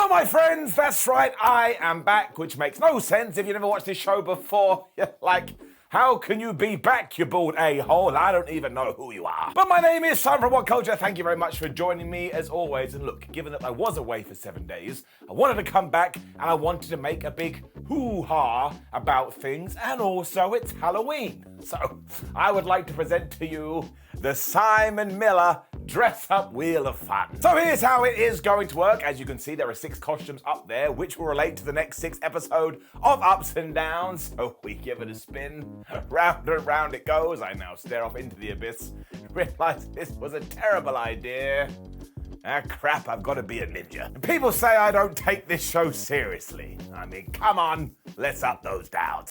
Hello, my friends. That's right. I am back, which makes no sense if you never watched this show before. You're like, how can you be back, you bald a-hole? I don't even know who you are. But my name is Sam from WhatCulture. Thank you very much for joining me as always. And look, given that I was away for 7 days, I wanted to come back and I wanted to make a big hoo-ha about things. And also, it's Halloween. So I would like to present to you the Simon Miller Dress-Up Wheel of Fun. So here's how it is going to work. As you can see, there are 6 costumes up there, which will relate to the next 6 episode of Ups and Downs. So we give it a spin. Round and round it goes. I now stare off into the abyss. Realize this was a terrible idea. Ah, crap, I've got to be a ninja. People say I don't take this show seriously. I mean, come on, let's up those downs.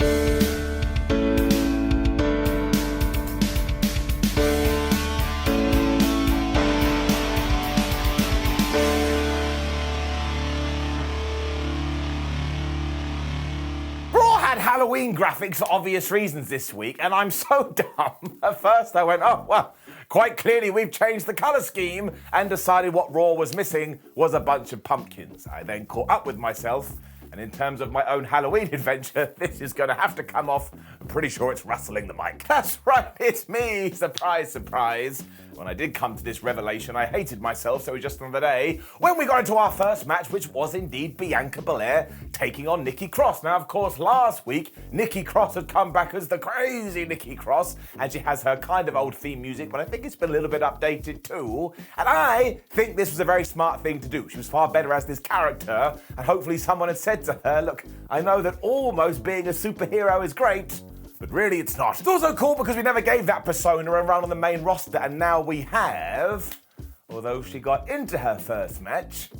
Halloween graphics for obvious reasons this week, and I'm so dumb. At first I went, oh, well, quite clearly we've changed the colour scheme, and decided what Raw was missing was a bunch of pumpkins. I then caught up with myself, and in terms of my own Halloween adventure, this is going to have to come off. I'm pretty sure it's rustling the mic. That's right, it's me. Surprise, surprise. When I did come to this revelation, I hated myself, so it was just another day when we got into our first match, which was indeed Bianca Belair taking on Nikki Cross. Now, of course, last week, Nikki Cross had come back as the crazy Nikki Cross, and she has her kind of old theme music, but I think it's been a little bit updated too. And I think this was a very smart thing to do. She was far better as this character, and hopefully someone had said to her, look, I know that almost being a superhero is great, but really it's not. It's also cool because we never gave that persona a run on the main roster, and now we have, although she got into her first match,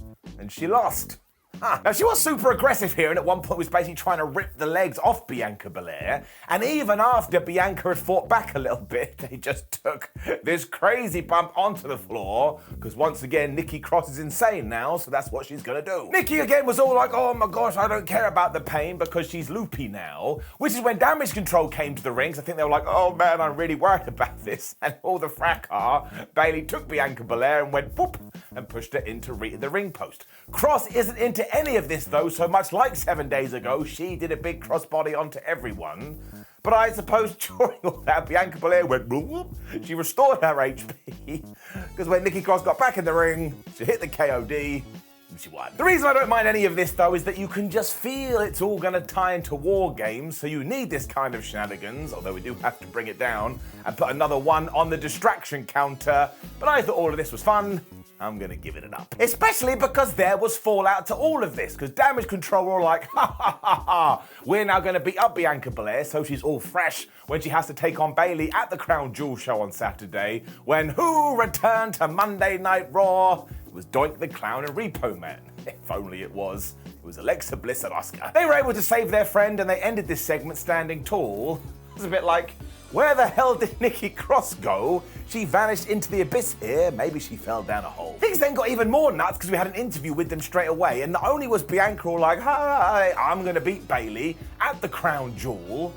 and she lost. Now, she was super aggressive here, and at one point was basically trying to rip the legs off Bianca Belair, and even after Bianca had fought back a little bit, they just took this crazy bump onto the floor, because once again, Nikki Cross is insane now, so that's what she's gonna do. Nikki again was all like, oh my gosh, I don't care about the pain because she's loopy now, which is when Damage CTRL came to the ring, so I think they were like, oh man, I'm really worried about this, and all the fracas, Bayley took Bianca Belair and went boop, and pushed her into the ring post. Cross isn't into any of this though, so much like 7 days ago, she did a big crossbody onto everyone. But I suppose during all that, Bianca Belair went boop, she restored her HP, because when Nikki Cross got back in the ring, she hit the KOD, and she won. The reason I don't mind any of this though is that you can just feel it's all gonna tie into War Games, so you need this kind of shenanigans, although we do have to bring it down and put another one on the distraction counter. But I thought all of this was fun. I'm gonna give it an up. Especially because there was fallout to all of this, because Damage CTRL were all like, ha ha ha ha, we're now gonna beat up Bianca Belair, so she's all fresh when she has to take on Bayley at the Crown Jewel show on Saturday, when who returned to Monday Night Raw? It was Doink the Clown and Repo Man. If only it was. It was Alexa Bliss and Asuka. They were able to save their friend, and they ended this segment standing tall. It was a bit like, where the hell did Nikki Cross go? She vanished into the abyss here. Maybe she fell down a hole. Things then got even more nuts because we had an interview with them straight away. And not only was Bianca all like, hi, I'm going to beat Bayley at the Crown Jewel,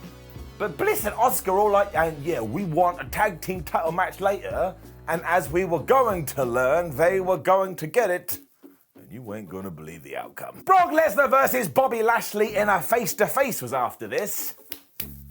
but Bliss and Asuka all like, and yeah, we want a tag team title match later. And as we were going to learn, they were going to get it. And you ain't going to believe the outcome. Brock Lesnar versus Bobby Lashley in a face-to-face was after this.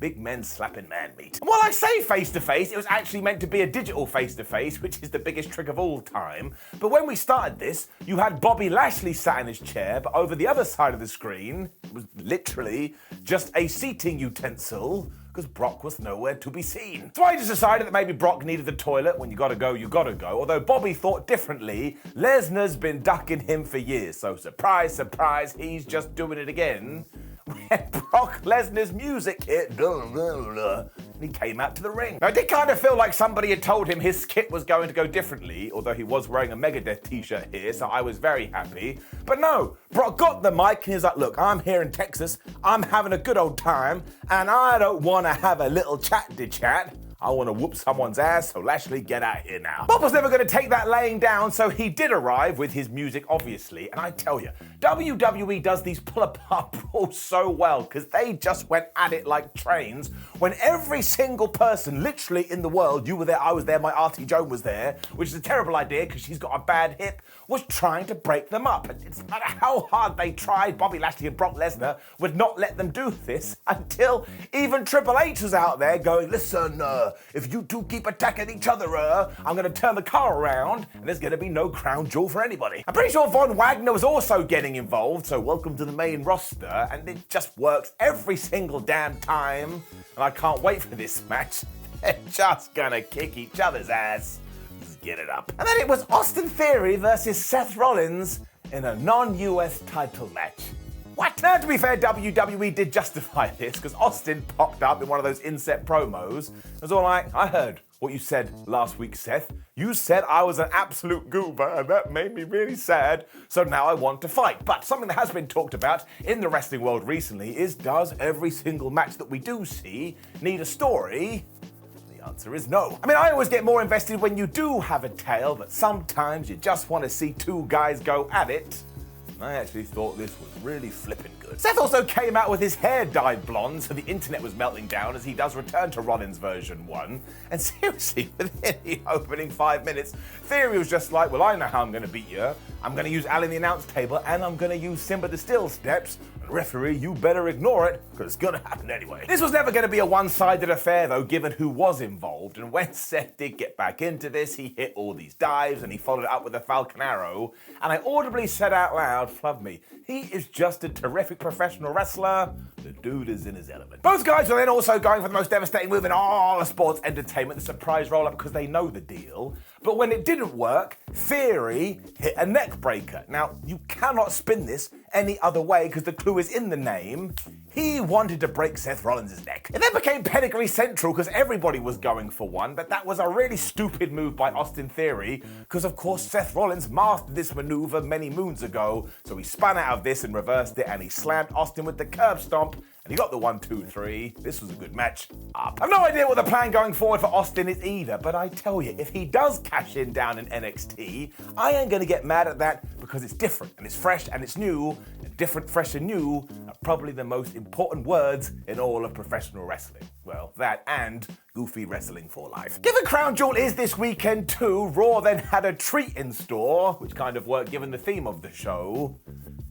Big men slapping man meat. And while I say face-to-face, it was actually meant to be a digital face-to-face, which is the biggest trick of all time. But when we started this, you had Bobby Lashley sat in his chair, but over the other side of the screen, it was literally just a seating utensil, because Brock was nowhere to be seen. So I just decided that maybe Brock needed the toilet. When you gotta go, you gotta go. Although Bobby thought differently, Lesnar's been ducking him for years, so surprise, surprise, he's just doing it again. When Brock Lesnar's music hit, and he came out to the ring. Now, I did kind of feel like somebody had told him his skit was going to go differently, although he was wearing a Megadeth t-shirt here, so I was very happy. But no, Brock got the mic and he was like, look, I'm here in Texas, I'm having a good old time, and I don't want to have a little chat-to-chat. I want to whoop someone's ass, so Lashley, get out of here now. Bob was never going to take that laying down, so he did arrive with his music, obviously. And I tell you, WWE does these pull-apart brawls so well because they just went at it like trains when every single person literally in the world, you were there, I was there, my Auntie Joan was there, which is a terrible idea because she's got a bad hip, was trying to break them up. And it's no matter how hard they tried, Bobby Lashley and Brock Lesnar would not let them do this until even Triple H was out there going, listen, if you two keep attacking each other, I'm going to turn the car around and there's going to be no crown jewel for anybody. I'm pretty sure Von Wagner was also getting involved, so welcome to the main roster, and it just works every single damn time, and I can't wait for this match. They're just going to kick each other's ass. Let's get it up. And then it was Austin Theory versus Seth Rollins in a non-US title match. What? Now, to be fair, WWE did justify this because Austin popped up in one of those inset promos. It was all like, I heard what you said last week, Seth. You said I was an absolute goober, and that made me really sad, so now I want to fight. But something that has been talked about in the wrestling world recently is, does every single match that we do see need a story? The answer is no. I mean, I always get more invested when you do have a tale, but sometimes you just want to see two guys go at it. I actually thought this was really flippin' good. Seth also came out with his hair dyed blonde, so the internet was melting down as he does return to Rollins version 1. And seriously, within the opening 5 minutes, Theory was just like, well, I know how I'm going to beat you. I'm going to use Al in the announce table, and I'm going to use Simba the Still steps. And referee, you better ignore it, because it's going to happen anyway. This was never going to be a one-sided affair, though, given who was involved. And when Seth did get back into this, he hit all these dives, and he followed it up with a Falcon Arrow. And I audibly said out loud, flub me, he is just a terrific professional wrestler. The dude is in his element. Both guys were then also going for the most devastating move in all of sports entertainment, the surprise roll-up, because they know the deal. But when it didn't work, Theory hit a neck breaker. Now, you cannot spin this any other way because the clue is in the name. He wanted to break Seth Rollins' neck. It then became Pedigree Central because everybody was going for one, but that was a really stupid move by Austin Theory because, of course, Seth Rollins mastered this maneuver many moons ago, so he spun out of this and reversed it, and he slammed Austin with the curb stomp, and he got the 1, 2, 3. This was a good match. Up. I've no idea what the plan going forward for Austin is either, but I tell you, if he does cash in down in NXT, I ain't gonna get mad at that because it's different, and it's fresh, and it's new, and different, fresh, and new are probably the most important words in all of professional wrestling. Well, that and goofy wrestling for life. Given Crown Jewel is this weekend too, Raw then had a treat in store, which kind of worked given the theme of the show,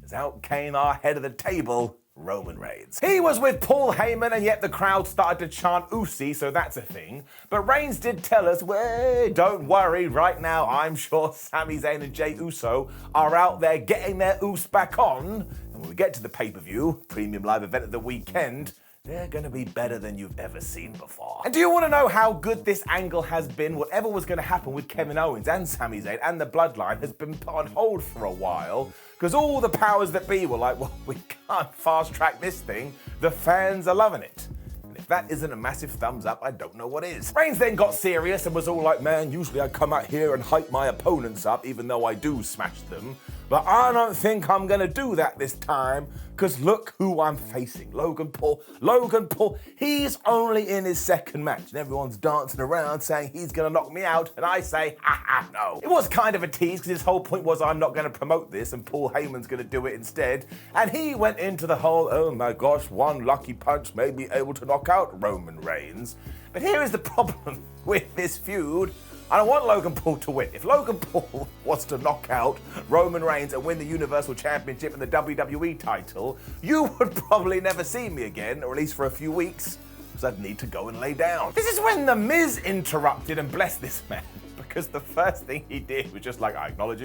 as out came our head of the table, Roman Reigns. He was with Paul Heyman, and yet the crowd started to chant Usi, so that's a thing. But Reigns did tell us, well, don't worry, right now I'm sure Sami Zayn and Jey Uso are out there getting their Us back on. And when we get to the pay-per-view, premium live event of the weekend, they're gonna be better than you've ever seen before. And do you want to know how good this angle has been? Whatever was gonna happen with Kevin Owens and Sami Zayn and the Bloodline has been put on hold for a while, because all the powers that be were like, well, we can't fast track this thing. The fans are loving it. And if that isn't a massive thumbs up, I don't know what is. Reigns then got serious and was all like, man, usually I come out here and hype my opponents up, even though I do smash them. But I don't think I'm gonna do that this time, because look who I'm facing. Logan Paul. Logan Paul, he's only in his second match, and everyone's dancing around saying he's gonna knock me out, and I say, no. It was kind of a tease, because his whole point was I'm not gonna promote this, and Paul Heyman's gonna do it instead. And he went into the whole, oh my gosh, one lucky punch made me able to knock out Roman Reigns. But here is the problem with this feud. I don't want Logan Paul to win. If Logan Paul was to knock out Roman Reigns and win the Universal Championship and the WWE title, you would probably never see me again, or at least for a few weeks, because I'd need to go and lay down. This is when The Miz interrupted and blessed this man, because the first thing he did was just like, I acknowledge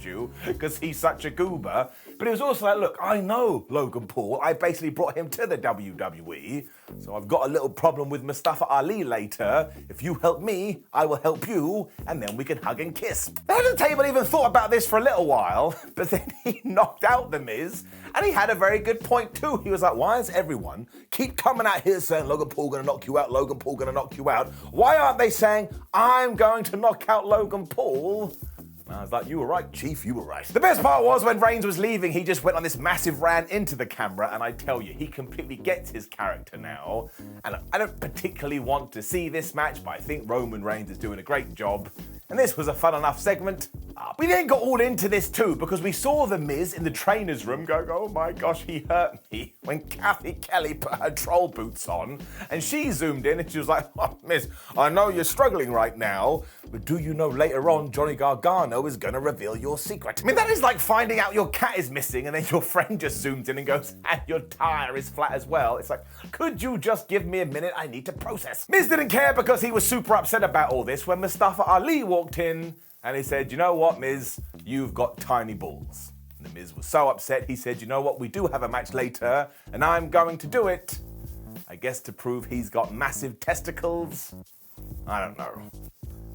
you, because he's such a goober. But he was also like, look, I know Logan Paul. I basically brought him to the WWE, so I've got a little problem with Mustafa Ali later. If you help me, I will help you, and then we can hug and kiss. The head of the table even thought about this for a little while, but then he knocked out The Miz, and he had a very good point too. He was like, why does everyone keep coming out here saying Logan Paul gonna knock you out, Logan Paul gonna knock you out? Why aren't they saying, I'm going to knock out Logan Paul? I was like, you were right, Chief, you were right. The best part was when Reigns was leaving, he just went on this massive rant into the camera, and I tell you, he completely gets his character now. And I don't particularly want to see this match, but I think Roman Reigns is doing a great job. And this was a fun enough segment. We then got all into this too, because we saw The Miz in the trainer's room going, oh my gosh, he hurt me, when Kathy Kelly put her troll boots on, and she zoomed in and she was like, oh, Miz, I know you're struggling right now, but do you know later on Johnny Gargano is going to reveal your secret? I mean, that is like finding out your cat is missing and then your friend just zooms in and goes, and your tire is flat as well. It's like, could you just give me a minute? I need to process. Miz didn't care because he was super upset about all this when Mustafa Ali walked in and he said, you know what, Miz, you've got tiny balls. And the Miz was so upset, he said, you know what, we do have a match later, and I'm going to do it. I guess to prove he's got massive testicles? I don't know.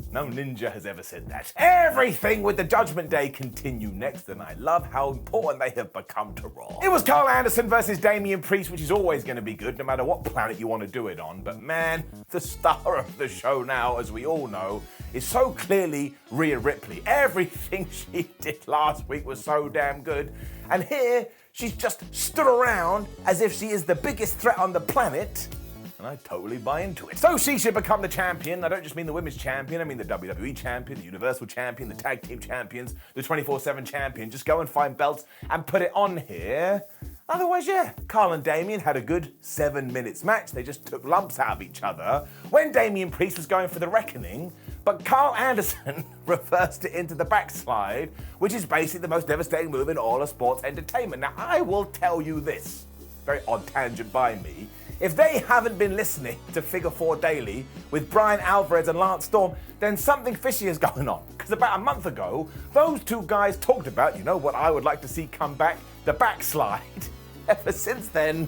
No ninja has ever said that. Everything with the Judgment Day continue next, and I love how important they have become to Raw. It was Karl Anderson versus Damian Priest, which is always going to be good, no matter what planet you want to do it on. But man, the star of the show now, as we all know, is so clearly Rhea Ripley. Everything she did last week was so damn good. And here, she's just stood around as if she is the biggest threat on the planet. And I totally buy into it. So she should become the champion. I don't just mean the women's champion, I mean the WWE champion, the Universal champion, the tag team champions, the 24/7 champion. Just go and find belts and put it on here. Otherwise, yeah, Karl and Damian had a good 7 minutes match. They just took lumps out of each other when Damian Priest was going for the reckoning. But Karl Anderson reversed it into the backslide, which is basically the most devastating move in all of sports entertainment. Now, I will tell you this, very odd tangent by me, if they haven't been listening to Figure 4 Daily with Brian Alvarez and Lance Storm, then something fishy is going on. Because about a month ago, those two guys talked about, you know what I would like to see come back, the backslide. Ever since then,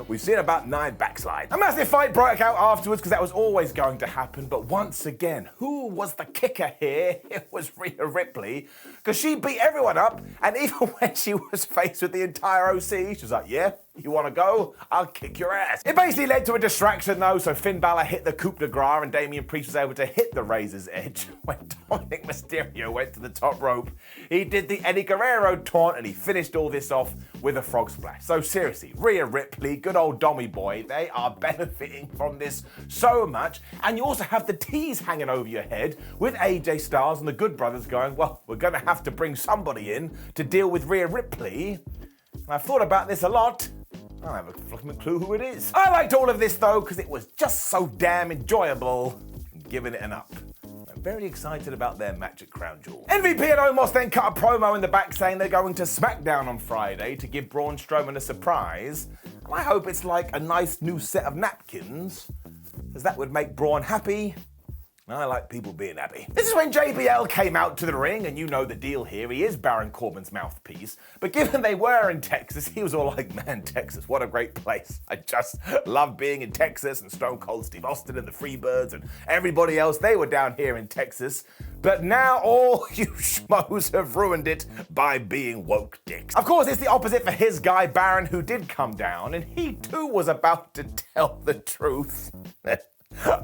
we've seen about 9 backslides. A massive fight broke out afterwards because that was always going to happen. But once again, who was the kicker here? It was Rhea Ripley, because she beat everyone up. And even when she was faced with the entire OC, she was like, yeah, you want to go? I'll kick your ass. It basically led to a distraction though, so Finn Balor hit the coup de grace and Damian Priest was able to hit the razor's edge. When Dominic Mysterio went to the top rope, he did the Eddie Guerrero taunt and he finished all this off with a frog splash. So seriously, Rhea Ripley, good old Dommy boy, they are benefiting from this so much. And you also have the tease hanging over your head with AJ Styles and the Good Brothers going, well, we're going to have to bring somebody in to deal with Rhea Ripley. And I've thought about this a lot. I don't have a fucking clue who it is. I liked all of this though, because it was just so damn enjoyable. I'm giving it an up. I'm very excited about their match at Crown Jewel. MVP and Omos then cut a promo in the back saying they're going to SmackDown on Friday to give Braun Strowman a surprise. And I hope it's like a nice new set of napkins, because that would make Braun happy. I like people being happy. This is when JBL came out to the ring, and you know the deal here. He is Baron Corbin's mouthpiece. But given they were in Texas, he was all like, man, Texas, what a great place. I just love being in Texas, and Stone Cold Steve Austin and the Freebirds and everybody else, they were down here in Texas. But now all you schmoes have ruined it by being woke dicks. Of course, it's the opposite for his guy, Baron, who did come down, and he too was about to tell the truth.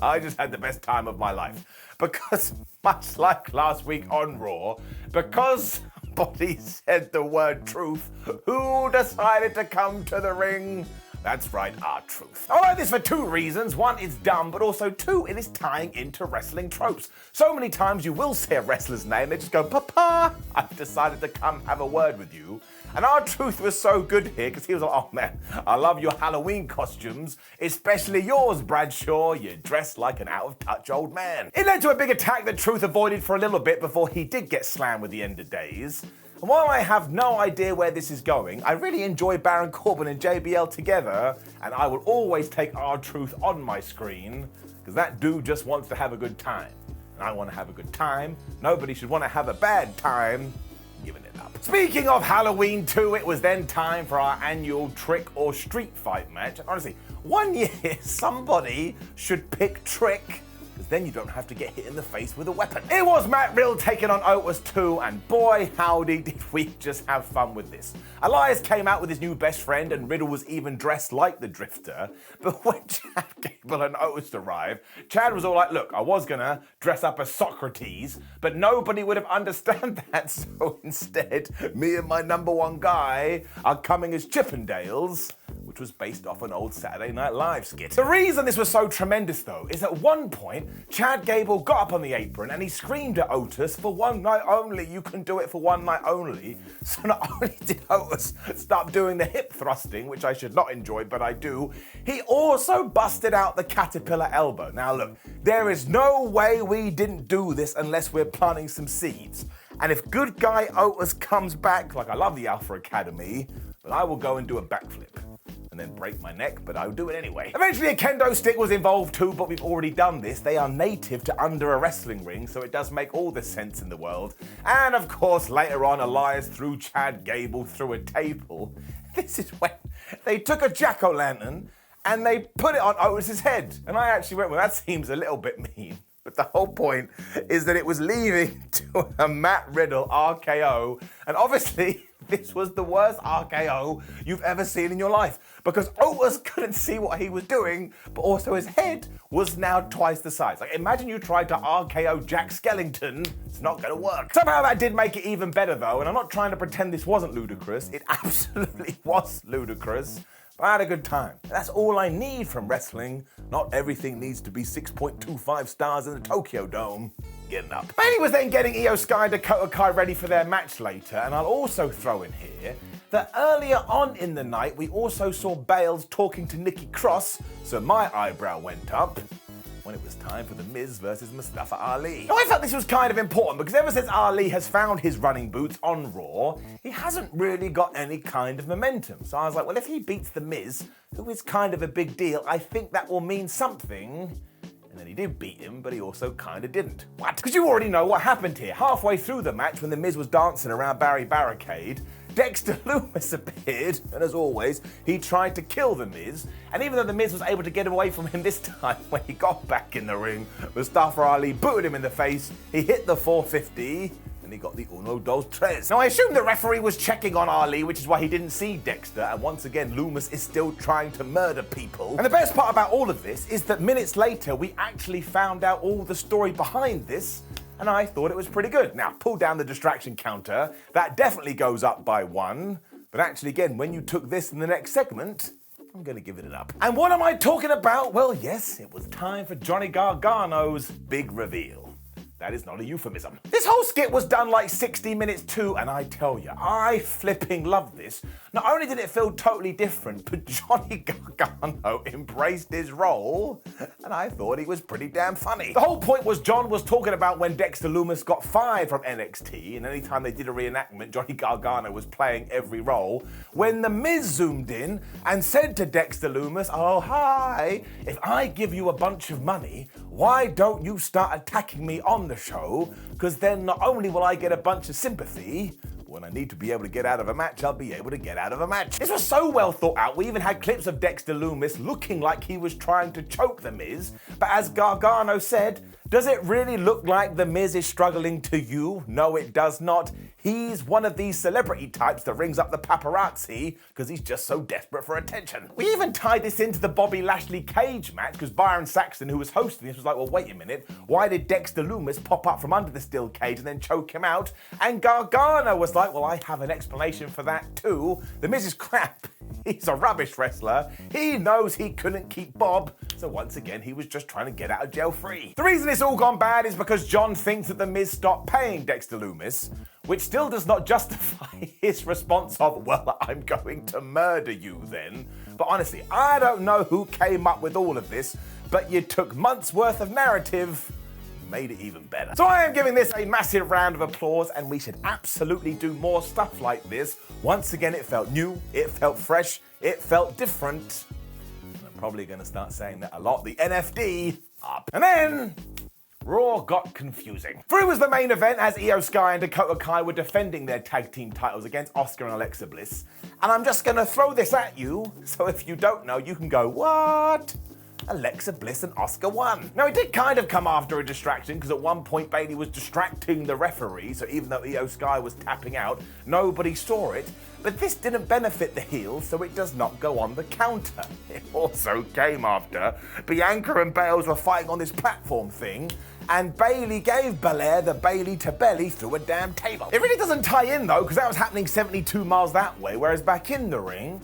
I just had the best time of my life. Because, much like last week on Raw, because somebody said the word truth, who decided to come to the ring? That's right, R-Truth. I like this for 2 reasons. 1, it's dumb, but also 2, it is tying into wrestling tropes. So many times you will say a wrestler's name, they just go, Papa, I've decided to come have a word with you. And R-Truth was so good here, because he was like, oh man, I love your Halloween costumes, especially yours, Bradshaw. You're dressed like an out-of-touch old man. It led to a big attack that Truth avoided for a little bit before he did get slammed with the end of days. And while I have no idea where this is going, I really enjoy Baron Corbin and JBL together, and I will always take R-Truth on my screen, because that dude just wants to have a good time. And I want to have a good time. Nobody should want to have a bad time. Giving it up. Speaking of Halloween too, it was then time for our annual Trick or Street Fight match. And honestly, one year somebody should pick Trick, because then you don't have to get hit in the face with a weapon. It was Matt Riddle taking on Otis too, and boy howdy did we just have fun with this. Elias came out with his new best friend, and Riddle was even dressed like the Drifter, but when Chad gave Gable and Otis arrive, Chad was all like, look, I was gonna dress up as Socrates, but nobody would have understood that, so instead, me and my number one guy are coming as Chippendales, which was based off an old Saturday Night Live skit. The reason this was so tremendous, though, is at one point, Chad Gable got up on the apron and he screamed at Otis, for one night only, you can do it for one night only. So not only did Otis start doing the hip thrusting, which I should not enjoy, but I do, he also busted out the caterpillar elbow. Now look, there is no way we didn't do this unless we're planting some seeds. And if good guy Otis comes back, like I love the Alpha Academy, but I will go and do a backflip and then break my neck, but I'll do it anyway. Eventually a kendo stick was involved too, but we've already done this. They are native to under a wrestling ring, so it does make all the sense in the world. And of course, later on, Elias threw Chad Gable through a table. This is when they took a jack-o'-lantern and they put it on Otis's head. And I actually went, well, that seems a little bit mean. But the whole point is that it was leading to a Matt Riddle RKO. And obviously, this was the worst RKO you've ever seen in your life. Because Otis couldn't see what he was doing, but also his head was now twice the size. Like, imagine you tried to RKO Jack Skellington. It's not gonna work. Somehow that did make it even better, though. And I'm not trying to pretend this wasn't ludicrous. It absolutely was ludicrous. I had a good time. That's all I need from wrestling. Not everything needs to be 6.25 stars in the Tokyo Dome. Getting up. Bayley was then getting Io Sky and Dakota Kai ready for their match later, and I'll also throw in here that earlier on in the night, we also saw Bales talking to Nikki Cross, so my eyebrow went up when it was time for The Miz versus Mustafa Ali. Now, I felt this was kind of important because ever since Ali has found his running boots on Raw, he hasn't really got any kind of momentum. So I was like, well, if he beats The Miz, who is kind of a big deal, I think that will mean something. And then he did beat him, but he also kind of didn't. What? Because you already know what happened here. Halfway through the match, when The Miz was dancing around Barry Barricade, Dexter Loomis appeared, and as always, he tried to kill The Miz. And even though The Miz was able to get away from him this time, when he got back in the ring, Mustafa Ali booted him in the face, he hit the 450, and he got the uno, dos, tres. Now, I assume the referee was checking on Ali, which is why he didn't see Dexter, and once again, Loomis is still trying to murder people. And the best part about all of this is that minutes later, we actually found out all the story behind this, and I thought it was pretty good. Now, pull down the distraction counter. That definitely goes up by 1. But actually, again, when you took this in the next segment, I'm gonna give it an up. And what am I talking about? Well, yes, it was time for Johnny Gargano's big reveal. That is not a euphemism. This whole skit was done like 60 minutes too, and I tell you, I flipping love this. Not only did it feel totally different, but Johnny Gargano embraced his role, and I thought he was pretty damn funny. The whole point was John was talking about when Dexter Loomis got fired from NXT, and anytime they did a reenactment, Johnny Gargano was playing every role. When The Miz zoomed in and said to Dexter Loomis, oh hi, if I give you a bunch of money, why don't you start attacking me on the show? Because then not only will I get a bunch of sympathy, when I need to be able to get out of a match, I'll be able to get out of a match. This was so well thought out, we even had clips of Dexter Loomis looking like he was trying to choke The Miz, but as Gargano said, does it really look like The Miz is struggling to you? No, it does not. He's one of these celebrity types that rings up the paparazzi because he's just so desperate for attention. We even tied this into the Bobby Lashley cage match because Byron Saxton, who was hosting this, was like, well, wait a minute, why did Dexter Loomis pop up from under the steel cage and then choke him out? And Gargano was like, well, I have an explanation for that too. The Miz is crap. He's a rubbish wrestler. He knows he couldn't keep Bob, so once again, he was just trying to get out of jail free. The reason it's all gone bad is because John thinks that The Miz stopped paying Dexter Loomis, which still does not justify his response of, well, I'm going to murder you then. But honestly, I don't know who came up with all of this, but you took months worth of narrative, made it even better. So I am giving this a massive round of applause, and we should absolutely do more stuff like this. Once again, it felt new, it felt fresh, it felt different. And I'm probably gonna start saying that a lot. The NFD up. And then Raw got confusing. Through was the main event as Io Sky and Dakota Kai were defending their tag team titles against Asuka and Alexa Bliss. And I'm just gonna throw this at you, so if you don't know, you can go, what? Alexa Bliss and Asuka won. Now, it did kind of come after a distraction because at one point Bayley was distracting the referee, so even though Io Sky was tapping out, nobody saw it. But this didn't benefit the heels, so it does not go on the counter. It also came after Bianca and Bales were fighting on this platform thing, and Bayley gave Belair the Bayley to belly through a damn table. It really doesn't tie in though, because that was happening 72 miles that way, whereas back in the ring,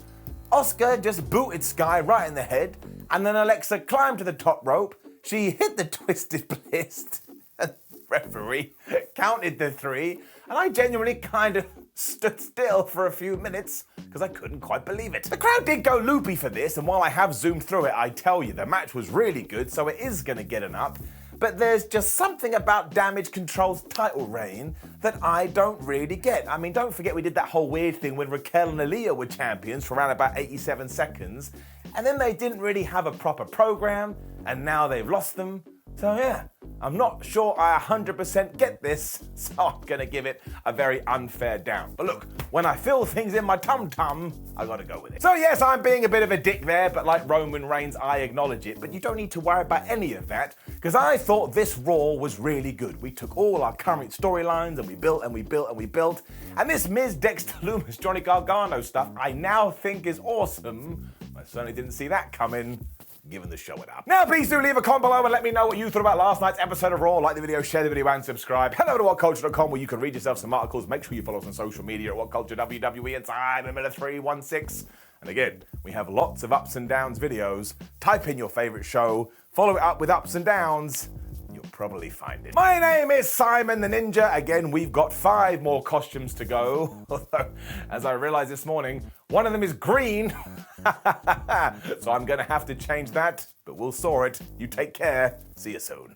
Asuka just booted Sky right in the head, and then Alexa climbed to the top rope, she hit the Twisted Bliss, and the referee counted the 3, and I genuinely kind of stood still for a few minutes because I couldn't quite believe it. The crowd did go loopy for this, and while I have zoomed through it, I tell you, the match was really good, so it is going to get an up. But there's just something about Damage CTRL's title reign that I don't really get. I mean, don't forget we did that whole weird thing when Raquel and Aaliyah were champions for around about 87 seconds, and then they didn't really have a proper program, and now they've lost them. So yeah, I'm not sure I 100% get this, so I'm gonna give it a very unfair down. But look, when I feel things in my tum-tum, I gotta go with it. So yes, I'm being a bit of a dick there, but like Roman Reigns, I acknowledge it. But you don't need to worry about any of that, because I thought this Raw was really good. We took all our current storylines and we built and we built and we built. And this Miz, Dexter Loomis, Johnny Gargano stuff, I now think is awesome. I certainly didn't see that coming. Giving the show it up. Now please do leave a comment below and let me know what you thought about last night's episode of Raw. Like the video, share the video and subscribe. Head over to WhatCulture.com where you can read yourself some articles. Make sure you follow us on social media at WhatCulture WWE and time in 316. And again, we have lots of ups and downs videos. Type in your favorite show, follow it up with ups and downs. You'll probably find it. My name is Simon the Ninja. Again, we've got 5 more costumes to go. Although, as I realized this morning, one of them is green. So I'm gonna have to change that, but we'll saw it. You take care. See you soon.